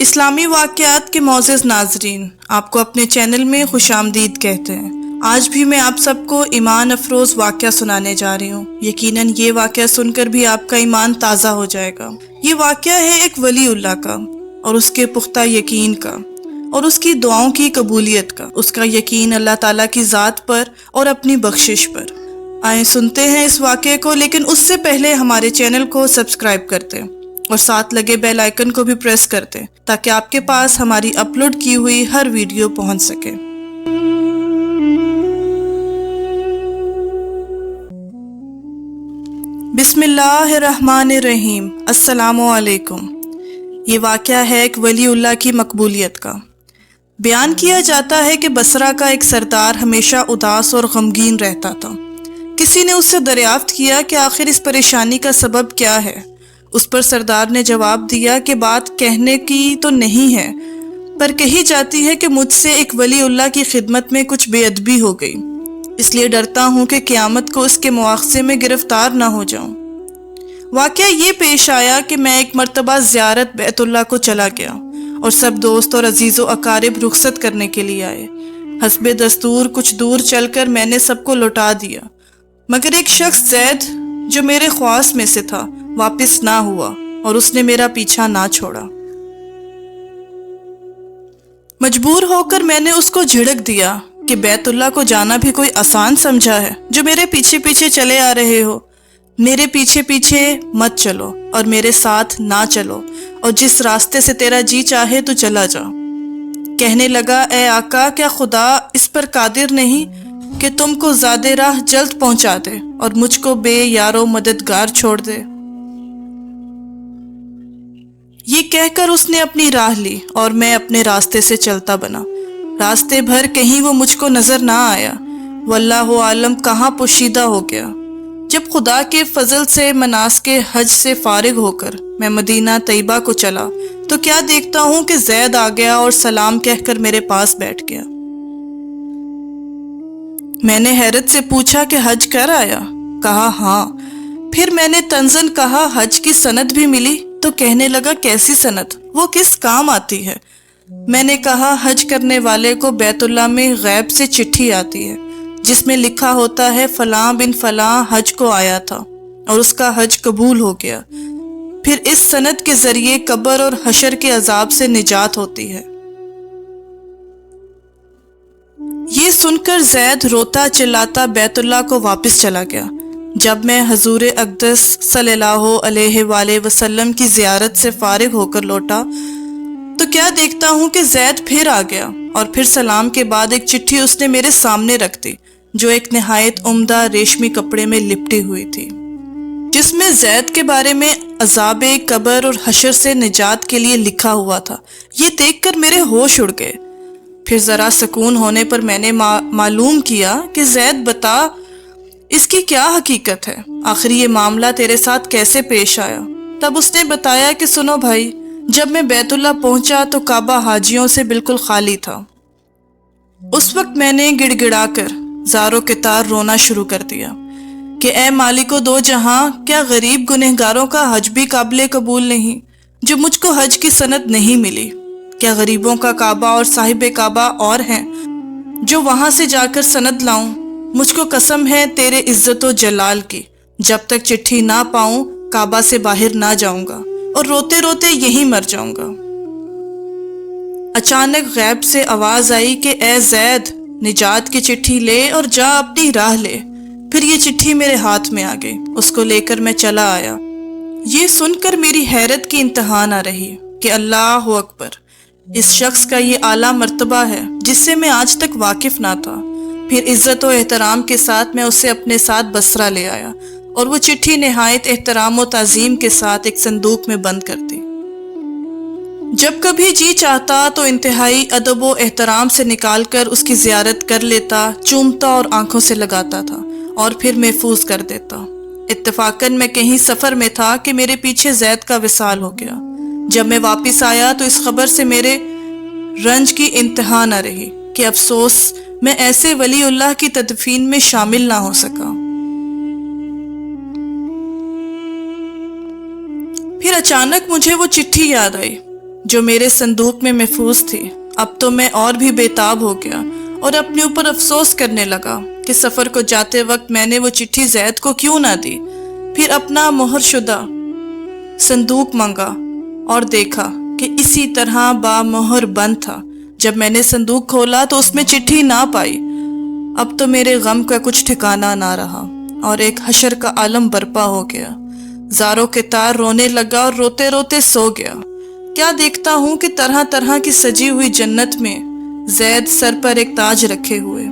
اسلامی واقعات کے معزز ناظرین، آپ کو اپنے چینل میں خوش آمدید کہتے ہیں۔ آج بھی میں آپ سب کو ایمان افروز واقعہ سنانے جا رہی ہوں۔ یقیناً یہ واقعہ سن کر بھی آپ کا ایمان تازہ ہو جائے گا۔ یہ واقعہ ہے ایک ولی اللہ کا اور اس کے پختہ یقین کا اور اس کی دعاؤں کی قبولیت کا، اس کا یقین اللہ تعالیٰ کی ذات پر اور اپنی بخشش پر۔ آئیں سنتے ہیں اس واقعے کو، لیکن اس سے پہلے ہمارے چینل کو سبسکرائب کرتے اور ساتھ لگے بیل آئیکن کو بھی پریس کرتے تاکہ آپ کے پاس ہماری اپلوڈ کی ہوئی ہر ویڈیو پہنچ سکے۔ بسم اللہ الرحمن الرحیم۔ السلام علیکم۔ یہ واقعہ ہے ایک ولی اللہ کی مقبولیت کا۔ بیان کیا جاتا ہے کہ بصرہ کا ایک سردار ہمیشہ اداس اور غمگین رہتا تھا۔ کسی نے اس سے دریافت کیا کہ آخر اس پریشانی کا سبب کیا ہے۔ اس پر سردار نے جواب دیا کہ بات کہنے کی تو نہیں ہے، پر کہی جاتی ہے کہ مجھ سے ایک ولی اللہ کی خدمت میں کچھ بے ادبی ہو گئی، اس لیے ڈرتا ہوں کہ قیامت کو اس کے مواخذے میں گرفتار نہ ہو جاؤں۔ واقعہ یہ پیش آیا کہ میں ایک مرتبہ زیارت بیت اللہ کو چلا گیا اور سب دوست اور عزیز و اقارب رخصت کرنے کے لیے آئے۔ حسب دستور کچھ دور چل کر میں نے سب کو لوٹا دیا، مگر ایک شخص زید جو میرے خواص میں سے تھا واپس نہ ہوا اور اس نے میرا پیچھا نہ چھوڑا۔ مجبور ہو کر میں نے اس کو جھڑک دیا کہ بیت اللہ کو جانا بھی کوئی آسان سمجھا ہے جو میرے پیچھے پیچھے چلے آ رہے ہو؟ میرے پیچھے پیچھے مت چلو اور میرے ساتھ نہ چلو، اور جس راستے سے تیرا جی چاہے تو چلا جا۔ کہنے لگا، اے آقا، کیا خدا اس پر قادر نہیں کہ تم کو زیادہ راہ جلد پہنچا دے اور مجھ کو بے یار و مددگار چھوڑ دے؟ یہ کہہ کر اس نے اپنی راہ لی اور میں اپنے راستے سے چلتا بنا۔ راستے بھر کہیں وہ مجھ کو نظر نہ آیا، واللہ عالم کہاں پوشیدہ ہو گیا۔ جب خدا کے فضل سے مناسک حج سے فارغ ہو کر میں مدینہ طیبہ کو چلا تو کیا دیکھتا ہوں کہ زید آ گیا اور سلام کہہ کر میرے پاس بیٹھ گیا۔ میں نے حیرت سے پوچھا کہ حج کر آیا؟ کہا ہاں۔ پھر میں نے طنزاً کہا، حج کی سند بھی ملی؟ تو کہنے لگا، کیسی سند؟ وہ کس کام آتی ہے؟ میں نے کہا، حج کرنے والے کو بیت اللہ میں غیب سے چٹھی آتی ہے جس میں لکھا ہوتا ہے فلاں بن فلاں حج کو آیا تھا اور اس کا حج قبول ہو گیا۔ پھر اس سند کے ذریعے قبر اور حشر کے عذاب سے نجات ہوتی ہے۔ یہ سن کر زید روتا چلاتا بیت اللہ کو واپس چلا گیا۔ جب میں حضور اقدس صلی اللہ علیہ وآلہ وسلم کی زیارت سے فارغ ہو کر لوٹا تو کیا دیکھتا ہوں کہ زید پھر آ گیا، اور پھر سلام کے بعد ایک چٹھی اس نے میرے سامنے رکھ دی جو ایک نہایت عمدہ ریشمی کپڑے میں لپٹی ہوئی تھی، جس میں زید کے بارے میں عذاب قبر اور حشر سے نجات کے لیے لکھا ہوا تھا۔ یہ دیکھ کر میرے ہوش اڑ گئے۔ پھر ذرا سکون ہونے پر میں نے معلوم کیا کہ زید، بتا اس کی کیا حقیقت ہے، آخر یہ معاملہ تیرے ساتھ کیسے پیش آیا؟ تب اس نے بتایا کہ سنو بھائی، جب میں بیت اللہ پہنچا تو کعبہ حاجیوں سے بالکل خالی تھا۔ اس وقت میں نے گڑ گڑا کر زار و کتار رونا شروع کر دیا کہ اے مالک و دو جہاں، کیا غریب گنہگاروں کا حج بھی قابل قبول نہیں جو مجھ کو حج کی سند نہیں ملی؟ کیا غریبوں کا کعبہ اور صاحب کعبہ اور ہیں جو وہاں سے جا کر سند لاؤں؟ مجھ کو قسم ہے تیرے عزت و جلال کی، جب تک چٹھی نہ پاؤں کعبہ سے باہر نہ جاؤں گا اور روتے روتے یہیں مر جاؤں گا۔ اچانک غیب سے آواز آئی کہ اے زید، نجات کی چٹھی لے اور جا اپنی راہ لے۔ پھر یہ چٹھی میرے ہاتھ میں آ گئی، اس کو لے کر میں چلا آیا۔ یہ سن کر میری حیرت کی انتہا نہ رہی کہ اللہ اکبر، اس شخص کا یہ اعلیٰ مرتبہ ہے جس سے میں آج تک واقف نہ تھا۔ پھر عزت و احترام کے ساتھ میں اسے اپنے ساتھ بصرہ لے آیا اور وہ چٹھی نہایت احترام و تعظیم کے ساتھ ایک صندوق میں بند کر دی۔ جب کبھی جی چاہتا تو انتہائی ادب و احترام سے نکال کر اس کی زیارت کر لیتا، چومتا اور آنکھوں سے لگاتا تھا اور پھر محفوظ کر دیتا۔ اتفاقاً میں کہیں سفر میں تھا کہ میرے پیچھے زید کا وصال ہو گیا۔ جب میں واپس آیا تو اس خبر سے میرے رنج کی انتہا نہ رہی کہ افسوس میں ایسے ولی اللہ کی تدفین میں شامل نہ ہو سکا۔ پھر اچانک مجھے وہ چٹھی یاد آئی جو میرے صندوق میں محفوظ تھی۔ اب تو میں اور بھی بےتاب ہو گیا اور اپنے اوپر افسوس کرنے لگا کہ سفر کو جاتے وقت میں نے وہ چٹھی زید کو کیوں نہ دی۔ پھر اپنا مہر شدہ صندوق منگا اور دیکھا کہ اسی طرح با مہر بند تھا۔ جب میں نے صندوق کھولا تو اس میں چٹھی نہ پائی۔ اب تو میرے غم کا کچھ ٹھکانہ نہ رہا اور ایک حشر کا عالم برپا ہو گیا۔ زاروں کے تار رونے لگا اور روتے روتے سو گیا۔ کیا دیکھتا ہوں کہ طرح طرح کی سجی ہوئی جنت میں زید سر پر ایک تاج رکھے ہوئے،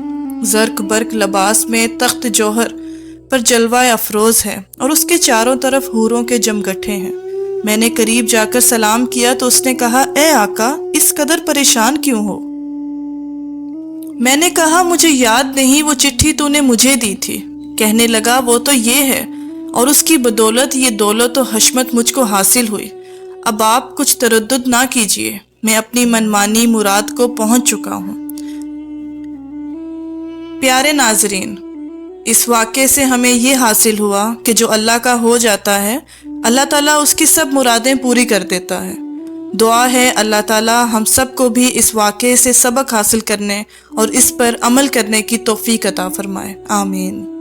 زرق برق لباس میں تخت جوہر پر جلوہ افروز ہے اور اس کے چاروں طرف حوروں کے جمگٹھے ہیں۔ میں نے قریب جا کر سلام کیا تو اس نے کہا، اے آقا، اس قدر پریشان کیوں ہو؟ میں نے کہا، مجھے یاد نہیں وہ چٹھی تو نے مجھے دی تھی۔ کہنے لگا، وہ تو یہ ہے اور اس کی بدولت یہ دولت و حشمت مجھ کو حاصل ہوئی۔ اب آپ کچھ تردد نہ کیجیے، میں اپنی منمانی مراد کو پہنچ چکا ہوں۔ پیارے ناظرین، اس واقعے سے ہمیں یہ حاصل ہوا کہ جو اللہ کا ہو جاتا ہے، اللہ تعالیٰ اس کی سب مرادیں پوری کر دیتا ہے۔ دعا ہے اللہ تعالیٰ ہم سب کو بھی اس واقعے سے سبق حاصل کرنے اور اس پر عمل کرنے کی توفیق عطا فرمائے۔ آمین۔